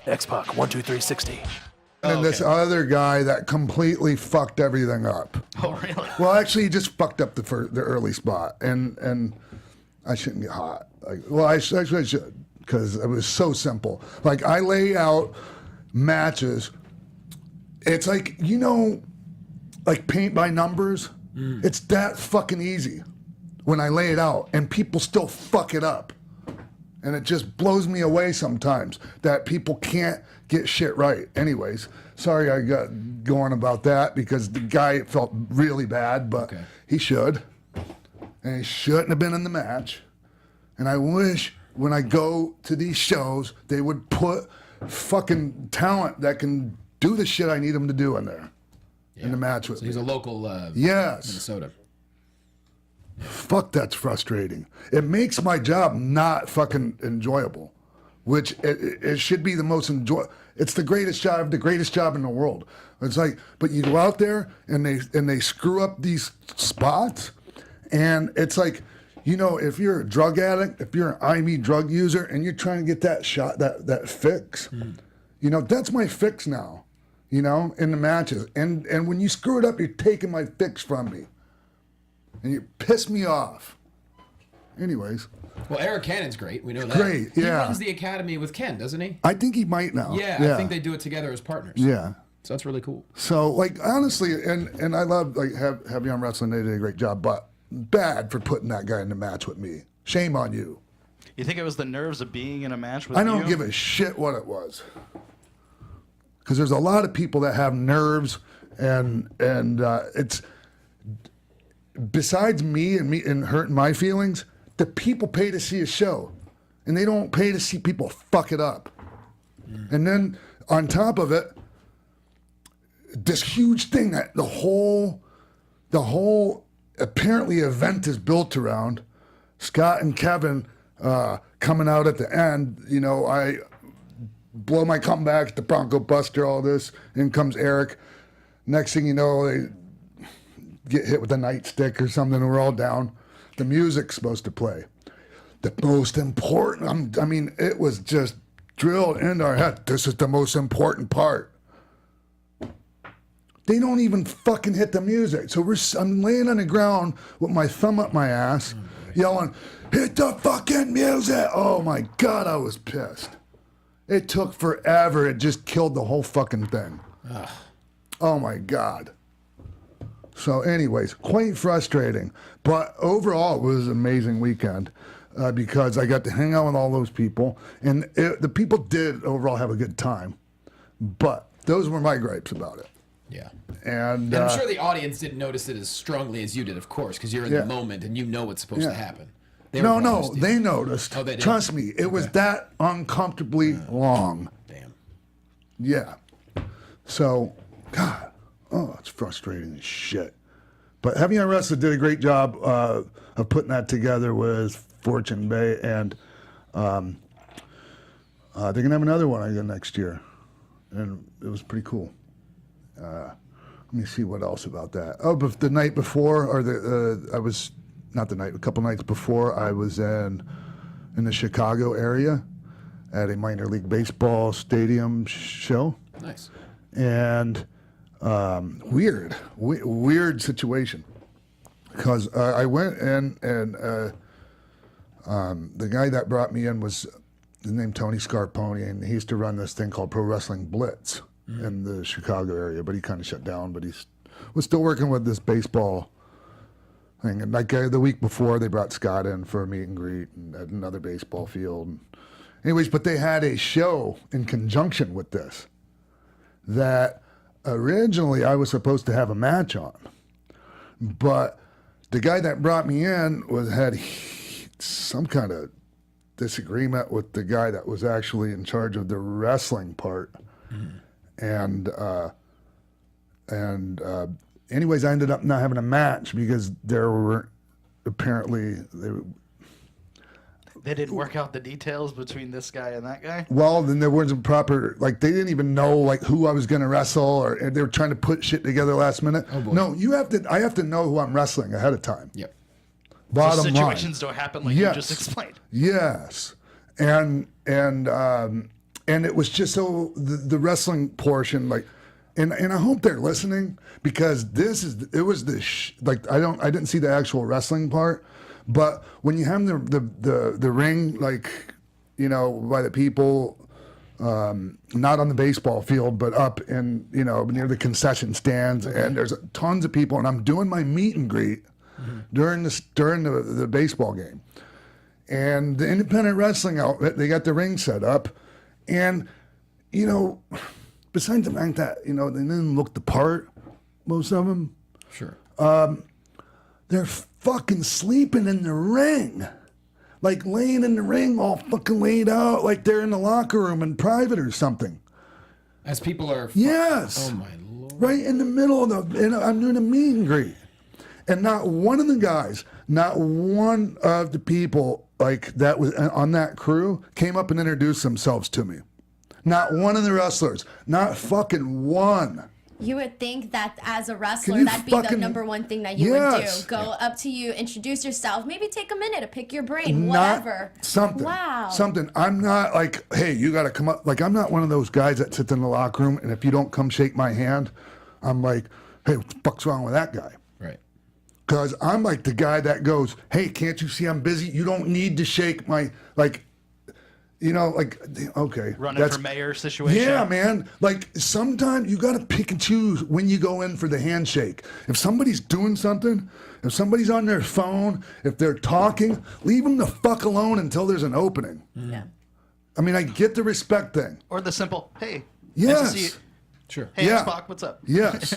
X-Pac, 12360. And this other guy that completely fucked everything up. Oh, really? Well, actually, he just fucked up the early spot, and I shouldn't get hot. Like, well, I should because it was so simple. Like, I lay out matches. It's like, you know, like paint by numbers. It's that fucking easy when I lay it out, and people still fuck it up. And it just blows me away sometimes that people can't get shit right. Anyways, sorry I got going about that because the guy felt really bad, but he should. And he shouldn't have been in the match. And I wish when I go to these shows, they would put fucking talent that can do the shit I need them to do in there. In the match with me. He's a local Minnesota. Fuck, that's frustrating. It makes my job not fucking enjoyable, which it should be the most It's the greatest job in the world. It's like, but you go out there and they screw up these spots, and it's like, you know, if you're a drug addict, if you're an IME drug user, and you're trying to get that shot, that fix, you know, that's my fix now. You know, in the matches, and when you screw it up, you're taking my fix from me. And you piss me off. Anyways. Well, Eric Cannon's great. We know that. Great, yeah. He runs the academy with Ken, doesn't he? I think he might now. Yeah, I think they do it together as partners. Yeah. So that's really cool. So, like, honestly, and I love, like, Heavy on Wrestling. They did a great job, but bad for putting that guy in the match with me. Shame on you. You think it was the nerves of being in a match with I don't give a shit what it was. Because there's a lot of people that have nerves, and it's... Besides me and hurting my feelings, the people pay to see a show, and they don't pay to see people fuck it up. And then on top of it, this huge thing that the whole apparently event is built around, Scott and Kevin coming out at the end. You know, I blow my comeback, the Bronco Buster, all this. In comes Eric. Next thing you know, they get hit with a nightstick or something, and we're all down. The music's supposed to play. The most important, I mean, it was just drilled into our head. This is the most important part. They don't even fucking hit the music. So I'm laying on the ground with my thumb up my ass, yelling, "Hit the fucking music!" Oh my God, I was pissed. It took forever. It just killed the whole fucking thing. Ugh. Oh my God. So anyways, quite frustrating. But overall, it was an amazing weekend because I got to hang out with all those people. And the people did overall have a good time. But those were my gripes about it. Yeah. And I'm sure the audience didn't notice it as strongly as you did, of course, because you're in the moment and you know what's supposed to happen. They noticed. Oh, they did? Trust me, it was that uncomfortably long. Damn. Yeah. So, God. Oh, it's frustrating as shit. But Heavy on Wrestling did a great job of putting that together with Fortune Bay, and they're gonna have another one again next year, and it was pretty cool. Let me see what else about that. Oh, but the night before, or a couple nights before, I was in the Chicago area at a minor league baseball stadium show. Nice. And weird situation, because I went in, and the guy that brought me in was named Tony Scarponi, and he used to run this thing called Pro Wrestling Blitz in the Chicago area, but he kind of shut down, but he was still working with this baseball thing. And like the week before, they brought Scott in for a meet and greet and at another baseball field. Anyways, but they had a show in conjunction with this that originally I was supposed to have a match on, but the guy that brought me in had some kind of disagreement with the guy that was actually in charge of the wrestling part. And anyways, I ended up not having a match because there were apparently they didn't work out the details between this guy and that guy. Well, then there wasn't proper, like, they didn't even know like who I was going to wrestle, or they were trying to put shit together last minute. Oh boy. No, I have to know who I'm wrestling ahead of time. Yep. Bottom so situations don't happen like you just explained. Yes. And and it was just so the wrestling portion, like, and I hope they're listening, because I didn't see the actual wrestling part, but when you have the ring, like, you know, by the people, not on the baseball field, but up in, you know, near the concession stands, and there's tons of people, and I'm doing my meet and greet during the baseball game. And the independent wrestling outfit, they got the ring set up. And, you know, besides the fact that, you know, they didn't look the part, most of them. Sure. They're fucking sleeping in the ring. Like laying in the ring all fucking laid out like they're in the locker room in private or something. As people are... Yes. Oh, my Lord. Right in the middle of I'm doing a meet and greet. And not one of the guys, not one of the people like that was on that crew came up and introduced themselves to me. Not one of the wrestlers. Not fucking one. You would think that as a wrestler, that'd be the number one thing that you would do. Go up to you, introduce yourself, maybe take a minute to pick your brain, whatever. Something. Wow. Something. I'm not like, hey, you got to come up. Like, I'm not one of those guys that sits in the locker room, and if you don't come shake my hand, I'm like, hey, what the fuck's wrong with that guy? Right. Because I'm like the guy that goes, hey, can't you see I'm busy? You don't need to shake my, like, you know, like, okay. Running for mayor situation. Yeah, man. Like, sometimes you got to pick and choose when you go in for the handshake. If somebody's doing something, if somebody's on their phone, if they're talking, leave them the fuck alone until there's an opening. Yeah. I mean, I get the respect thing. Or the simple, hey, Yes. nice to see you. Sure. Hey, Yeah. X-Pac, what's up? Yes.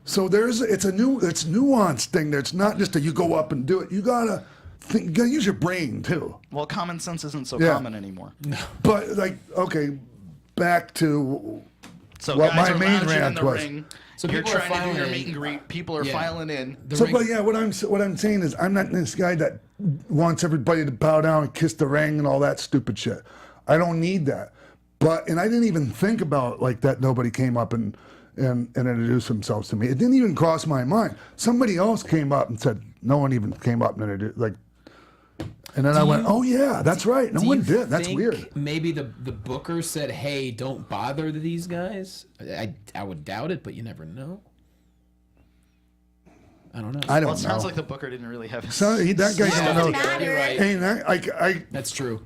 So it's nuanced thing. There's not just you go up and do it. You gotta use your brain too. Well, common sense isn't so Yeah. common anymore. But like, okay, back to So what guys my are main lounging in rant the was. ring. So You're people are trying to do your filing- meet and greet. People are Yeah. filing in. The So, ring- but yeah, what I'm saying is, I'm not this guy that wants everybody to bow down and kiss the ring and all that stupid shit. I don't need that. And I didn't even think about like that. Nobody came up and introduced themselves to me. It didn't even cross my mind. Somebody else came up and said, no one even came up and introduced, like. And then I went, oh yeah, that's right. No one did. That's think weird. Maybe the booker said, hey, don't bother these guys? I would doubt it, but you never know. I don't know. I Well, don't it sounds know. like the booker didn't really have his... So that guy Well, don't doesn't know. matter. You're right. Hey, That's true.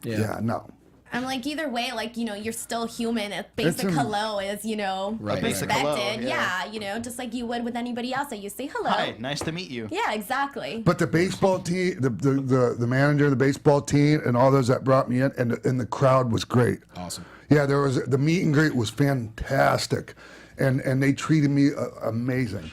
yeah, no. I'm like, either way, like, you know, you're still human. A basic hello is, you know, Right, basic respected. hello, yeah. Yeah, you know, just like you would with anybody else that you say hello. Hi, nice to meet you. Yeah, exactly. But the baseball team, the manager of the baseball team, and all those that brought me in, and the crowd was great. Awesome. Yeah, the meet and greet was fantastic, and they treated me amazing.